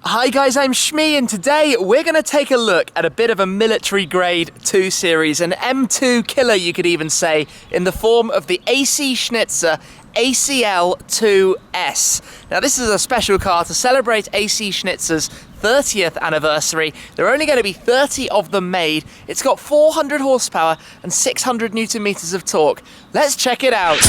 Hi guys, I'm Shmee, and today we're going to take a look at a bit of a military grade 2 Series, an M2 killer you could even say, in the form of the AC Schnitzer ACL2S. Now this is a special car to celebrate AC Schnitzer's 30th anniversary. There are only going to be 30 of them made. It's got 400 horsepower and 600 Newton meters of torque. Let's check it out.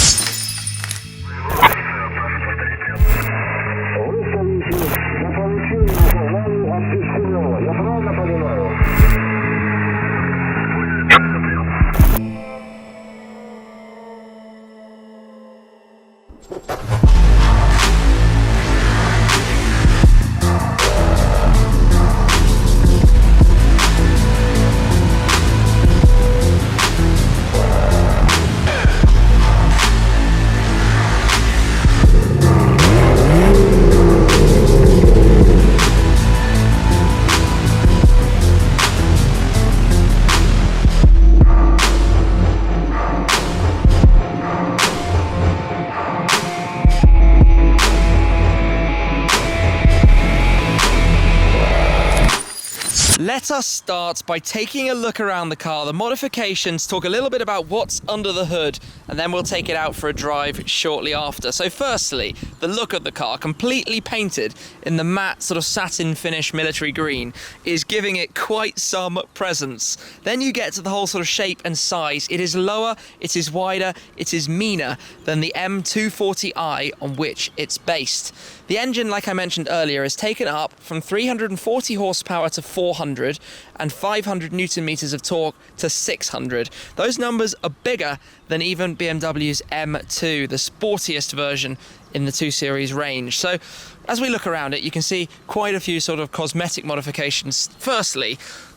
Let us start by taking a look around the car, the modifications, talk a little bit about what's under the hood, and then we'll take it out for a drive shortly after. So firstly, the look of the car, completely painted in the matte sort of satin finish military green, is giving it quite some presence. Then you get to the whole sort of shape and size. It is lower, it is wider, it is meaner than the M240i on which it's based. The engine, like I mentioned earlier, is taken up from 340 horsepower to 400 and 500 Newton meters of torque to 600. Those numbers are bigger than even BMW's M2, the sportiest version in the 2 Series range. So as we look around it, you can see quite a few sort of cosmetic modifications. Firstly,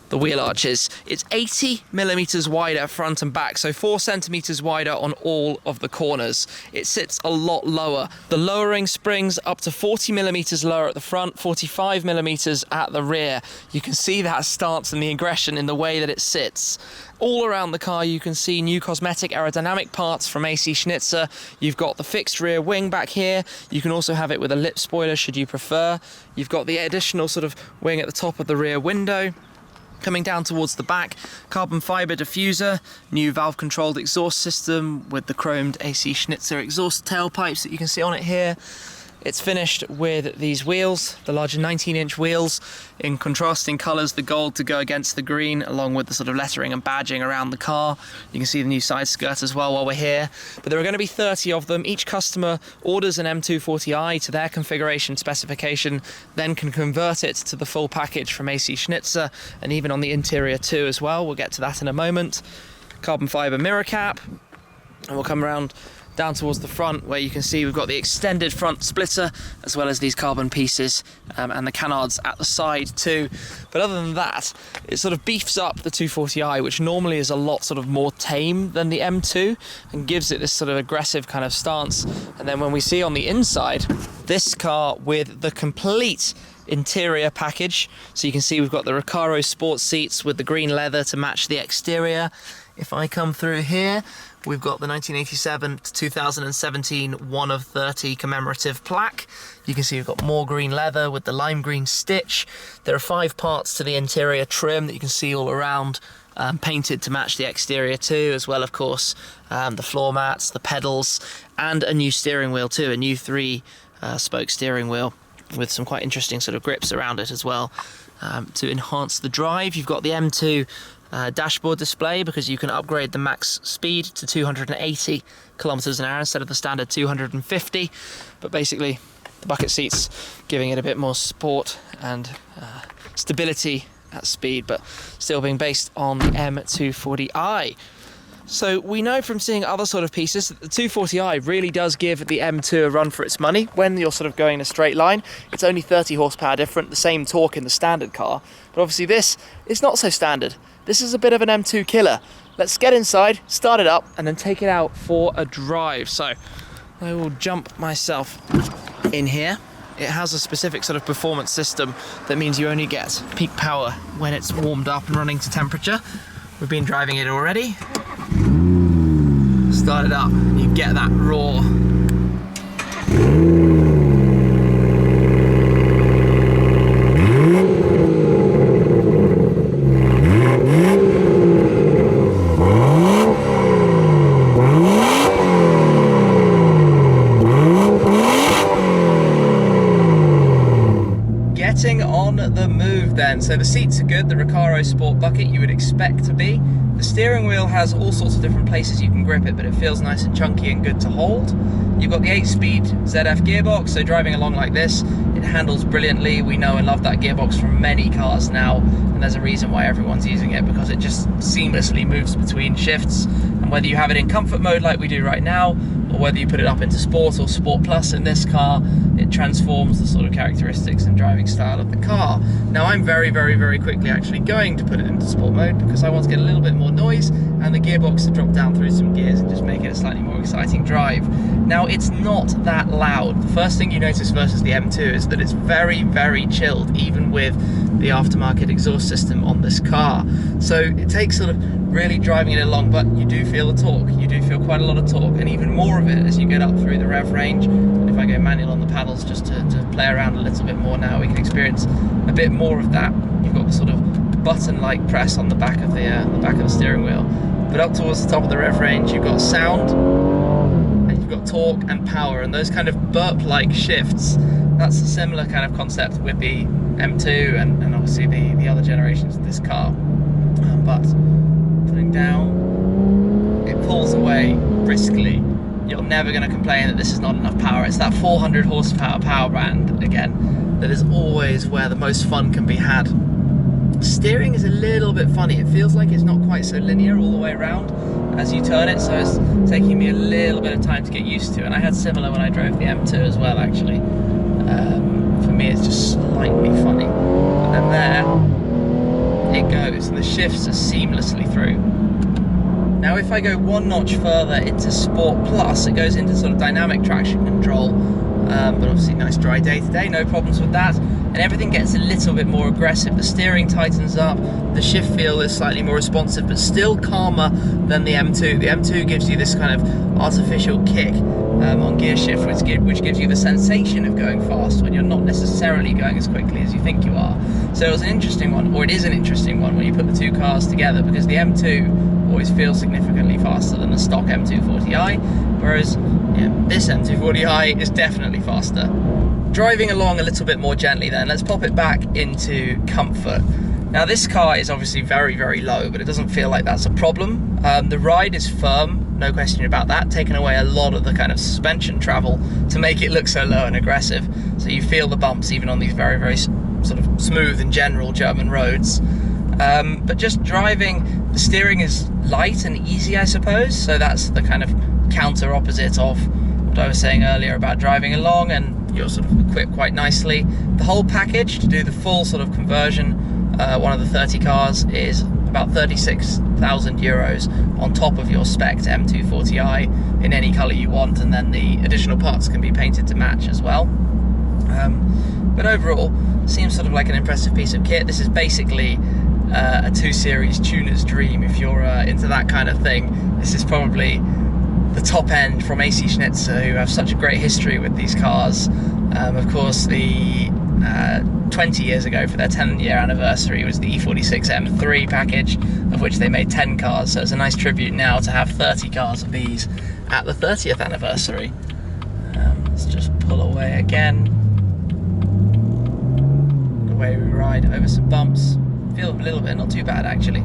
the wheel arches. It's 80 millimeters wider front and back, so 4 centimeters wider on all of the corners. It sits a lot lower. The lowering springs up to 40 millimeters lower at the front, 45 millimeters at the rear. You can see that stance and the aggression in the way that it sits. All around the car you can see new cosmetic aerodynamic parts from AC Schnitzer. You've got the fixed rear wing back here. You can also have it with a lip spoiler should you prefer. You've got the additional sort of wing at the top of the rear window. Coming down towards the back, carbon fibre diffuser, new valve controlled exhaust system with the chromed AC Schnitzer exhaust tailpipes that you can see on it here. It's finished with these wheels, the larger 19-inch wheels in contrasting colours, the gold to go against the green, along with the sort of lettering and badging around the car. You can see the new side skirt as well while we're here. But there are going to be 30 of them. Each customer orders an M240i to their configuration specification, then can convert it to the full package from AC Schnitzer, and even on the interior too as well. We'll get to that in a moment. Carbon fibre mirror cap, and we'll come around down towards the front where you can see we've got the extended front splitter as well as these carbon pieces and the canards at the side too. But other than that, it sort of beefs up the 240i, which normally is a lot sort of more tame than the M2, and gives it this sort of aggressive kind of stance. And then when we see on the inside, this car with the complete interior package, so you can see we've got the Recaro sports seats with the green leather to match the exterior. If I come through here, we've got the 1987 to 2017 1 of 30 commemorative plaque. You can see we've got more green leather with the lime green stitch. There are 5 parts to the interior trim that you can see all around, painted to match the exterior too, as well of course the floor mats, the pedals, and a new steering wheel too, a new 3-spoke steering wheel with some quite interesting sort of grips around it as well to enhance the drive. You've got the M2 dashboard display because you can upgrade the max speed to 280 kilometers an hour instead of the standard 250. But basically, the bucket seats giving it a bit more sport and stability at speed, but still being based on the M240i. So we know from seeing other sort of pieces that the 240i really does give the M2 a run for its money. When you're sort of going in a straight line, it's only 30 horsepower different, the same torque in the standard car. But obviously this is not so standard. This is a bit of an M2 killer. Let's get inside, start it up, and then take it out for a drive. So I will jump myself in here. It has a specific sort of performance system that means you only get peak power when it's warmed up and running to temperature. We've been driving it already. Start it up, you get that raw the move then. So the seats are good, the Recaro Sport bucket you would expect to be. The steering wheel has all sorts of different places you can grip it, but it feels nice and chunky and good to hold. You've got the 8-speed ZF gearbox, so driving along like this, it handles brilliantly. We know and love that gearbox from many cars now, and there's a reason why everyone's using it, because it just seamlessly moves between shifts. And whether you have it in comfort mode like we do right now, or whether you put it up into Sport or Sport Plus in this car, it transforms the sort of characteristics and driving style of the car. Now I'm very quickly actually going to put it into Sport mode because I want to get a little bit more noise and the gearbox to drop down through some gears and just make it a slightly more exciting drive. Now it's not that loud. The first thing you notice versus the M2 is that it's very chilled, even with the aftermarket exhaust system on this car. So it takes sort of really driving it along, but you do feel the torque. You do feel quite a lot of torque, and even more of it as you get up through the rev range. And if I go manual on the paddles just to play around a little bit more now, we can experience a bit more of that. You've got the sort of button-like press on the back of the steering wheel. But up towards the top of the rev range, you've got sound, and you've got torque and power, and those kind of burp-like shifts. That's a similar kind of concept with the M2 and obviously the other generations of this car. But putting down, it pulls away briskly. You're never going to complain that this is not enough power. It's that 400 horsepower power band, again, that is always where the most fun can be had. Steering is a little bit funny. It feels like it's not quite so linear all the way around as you turn it, so it's taking me a little bit of time to get used to. And I had similar when I drove the M2 as well, actually. For me, it's just slightly funny. But then there it goes, and the shifts are seamlessly through. Now, if I go one notch further into Sport Plus, it goes into sort of dynamic traction control. But obviously nice dry day today, no problems with that. And everything gets a little bit more aggressive. The steering tightens up, the shift feel is slightly more responsive, but still calmer than the M2. The M2 gives you this kind of artificial kick on gear shift, which gives you the sensation of going fast when you're not necessarily going as quickly as you think you are. So it was an interesting one, or it is an interesting one when you put the two cars together, because the M2 always feels significantly faster than the stock M240i, whereas this M240i is definitely faster. Driving along a little bit more gently then, let's pop it back into comfort. Now this car is obviously very low, but it doesn't feel like that's a problem. The ride is firm, no question about that, taking away a lot of the kind of suspension travel to make it look so low and aggressive. So you feel the bumps even on these very sort of smooth and general German roads. But just driving, the steering is light and easy, I suppose, so that's the kind of counter opposite of what I was saying earlier about driving along, and you're sort of equipped quite nicely. The whole package to do the full sort of conversion, one of the 30 cars, is about 36,000 euros on top of your spec M240i in any colour you want, and then the additional parts can be painted to match as well. But overall, seems sort of like an impressive piece of kit. This is basically a 2 Series tuner's dream. If you're into that kind of thing, this is probably the top end from AC Schnitzer, who have such a great history with these cars. Of course, the 20 years ago, for their 10-year anniversary, was the E46 M3 package, of which they made 10 cars, so it's a nice tribute now to have 30 cars of these at the 30th anniversary. Let's just pull away again. Away we ride over some bumps. Feel a little bit, not too bad actually.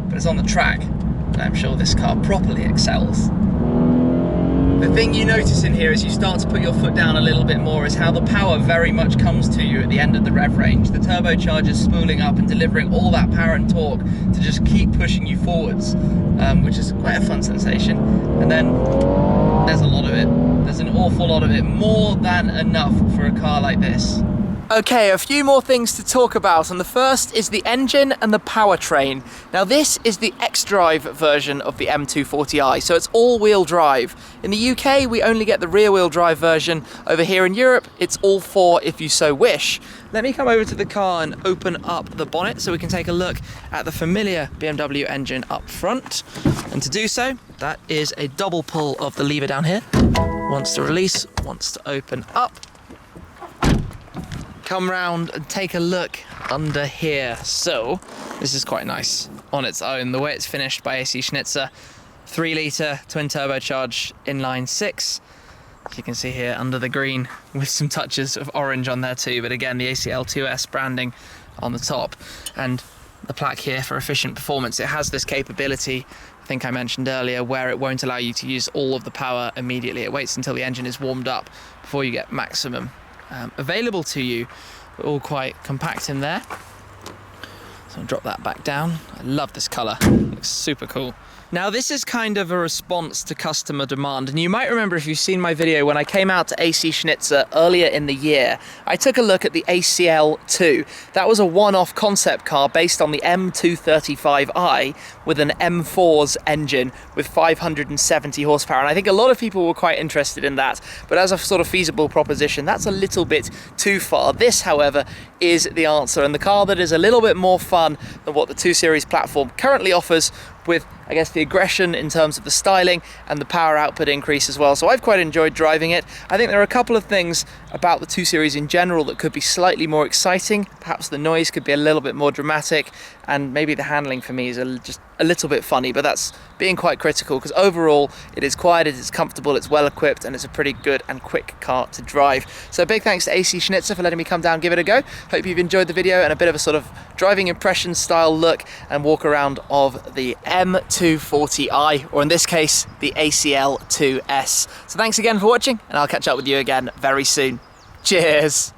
But it's on the track, and I'm sure this car properly excels. The thing you notice in here as you start to put your foot down a little bit more is how the power very much comes to you at the end of the rev range. The turbocharger's spooling up and delivering all that power and torque to just keep pushing you forwards, which is quite a fun sensation. And then there's a lot of it. There's an awful lot of it, more than enough for a car like this. Okay, a few more things to talk about, and the first is the engine and the powertrain. Now this is the X-Drive version of the M240i, so it's all-wheel drive. In the UK, we only get the rear-wheel drive version. Over here in Europe, it's all four if you so wish. Let me come over to the car and open up the bonnet so we can take a look at the familiar BMW engine up front. And to do so, that is a double pull of the lever down here. Once to release, once to open up. Come round and take a look under here. So this is quite nice on its own, the way it's finished by AC Schnitzer. 3 litre twin turbocharged inline 6. As you can see here under the green with some touches of orange on there too, but again the ACL2S branding on the top, and the plaque here for efficient performance. It has this capability, I think I mentioned earlier, where it won't allow you to use all of the power immediately. It waits until the engine is warmed up before you get maximum available to you. But all quite compact in there. So I'll drop that back down. I love this colour, looks super cool. Now this is kind of a response to customer demand, and you might remember if you've seen my video when I came out to AC Schnitzer earlier in the year, I took a look at the ACL2. That was a one-off concept car based on the M240i with an M4's engine with 570 horsepower, and I think a lot of people were quite interested in that, but as a sort of feasible proposition, that's a little bit too far. This, however, is the answer, and the car that is a little bit more fun than what the 2 Series platform currently offers, with, I guess, the aggression in terms of the styling and the power output increase as well. So I've quite enjoyed driving it. I think there are a couple of things about the 2 Series in general that could be slightly more exciting. Perhaps the noise could be a little bit more dramatic, and maybe the handling for me is just a little bit funny, but that's being quite critical, because overall it is quiet, it is comfortable, it's well equipped, and it's a pretty good and quick car to drive. So big thanks to AC Schnitzer for letting me come down and give it a go. Hope you've enjoyed the video and a bit of a sort of driving impression style look and walk around of the M240i, or in this case the ACL2S. So thanks again for watching, and I'll catch up with you again very soon. Cheers!